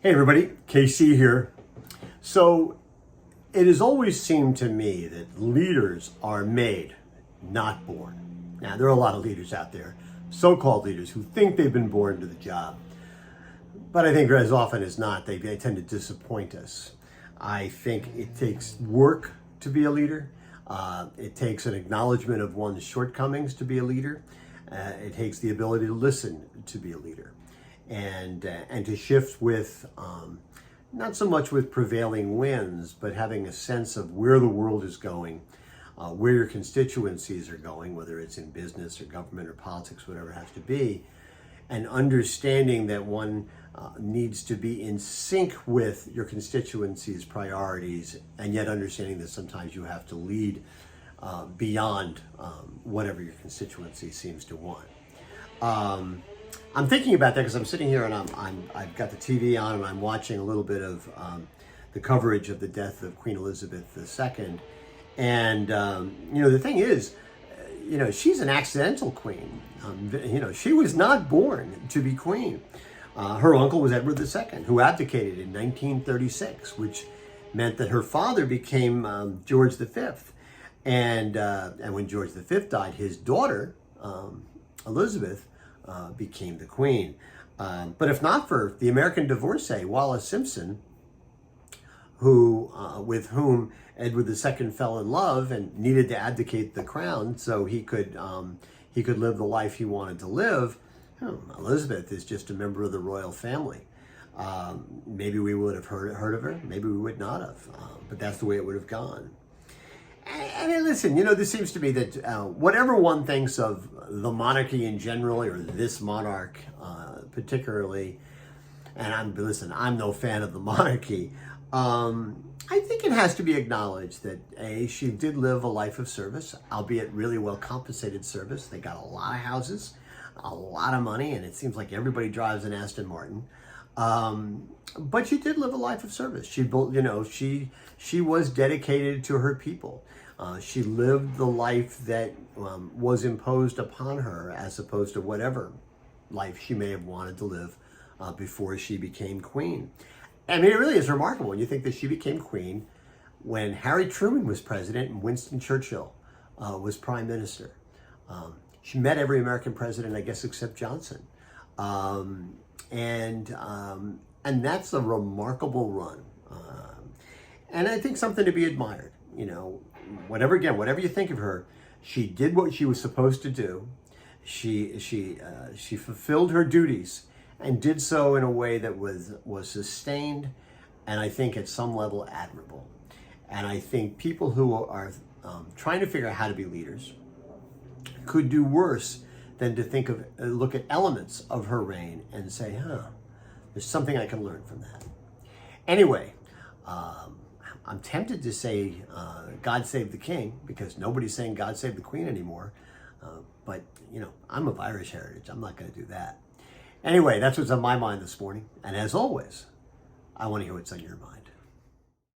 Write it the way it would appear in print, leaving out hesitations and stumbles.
Hey everybody, KC here. So it has always seemed to me that leaders are made, not born. Now there are a lot of leaders out there, so-called leaders, who think they've been born to the job. But I think as often as not, they tend to disappoint us. I think it takes work to be a leader. It takes an acknowledgement of one's shortcomings to be a leader. It takes the ability to listen to be a leader. And to shift with, not so much with prevailing winds, but having a sense of where the world is going, where your constituencies are going, whether it's in business or government or politics, whatever it has to be, and understanding that one needs to be in sync with your constituency's priorities, and yet understanding that sometimes you have to lead beyond whatever your constituency seems to want. I'm thinking about that because I'm sitting here and I've got the TV on and I'm watching a little bit of the coverage of the death of Queen Elizabeth II. And, the thing is, she's an accidental queen. She was not born to be queen. Her uncle was Edward II, who abdicated in 1936, which meant that her father became George V. And when George V died, his daughter, Elizabeth, became the queen. But if not for the American divorcee, Wallis Simpson, with whom Edward II fell in love and needed to abdicate the crown so he could live the life he wanted to live, Elizabeth is just a member of the royal family. Maybe we would have heard of her, maybe we would not have, but that's the way it would have gone. And listen, this seems to be that whatever one thinks of the monarchy in general, or this monarch particularly, and I'm no fan of the monarchy. I think it has to be acknowledged that she did live a life of service, albeit really well compensated service. They got a lot of houses, a lot of money, and it seems like everybody drives an Aston Martin. But she did live a life of service. She was dedicated to her people. She lived the life that was imposed upon her, as opposed to whatever life she may have wanted to live before she became queen. I mean, it really is remarkable when you think that she became queen when Harry Truman was president and Winston Churchill was prime minister. She met every American president, I guess, except Johnson. And that's a remarkable run. And I think something to be admired. Whatever you think of her, she did what she was supposed to do. She fulfilled her duties and did so in a way that was sustained, and I think at some level admirable. And I think people who are trying to figure out how to be leaders could do worse than to look at elements of her reign and say, there's something I can learn from that. Anyway, I'm tempted to say God save the king, because nobody's saying God save the queen anymore. But I'm of Irish heritage. I'm not going to do that. Anyway, that's what's on my mind this morning. And as always, I want to hear what's on your mind.